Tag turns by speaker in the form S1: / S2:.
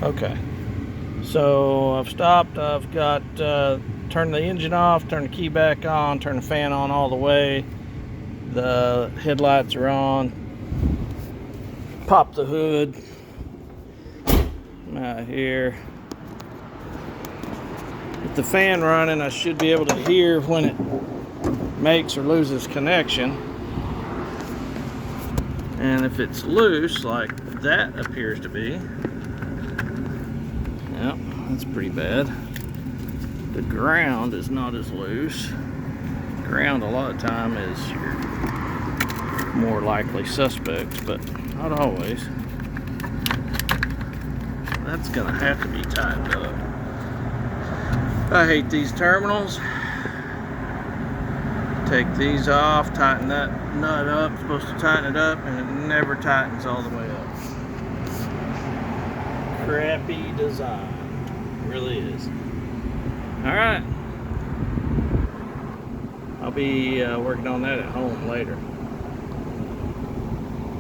S1: Okay. So I've stopped. I've got turned the engine off, turned the key back on, turned the fan on all the way. The headlights are on. Pop the hood. Out here. With the fan running, I should be able to hear when it makes or loses connection. And if it's loose, like that appears to be, yep, that's pretty bad. The ground is not as loose. Ground a lot of time is your more likely suspect, but not always. That's gonna have to be tightened up. I hate these terminals. Take these off, tighten that nut up. It's supposed to tighten it up, and it never tightens all the way up. Crappy design. It really is. Alright. I'll be working on that at home later.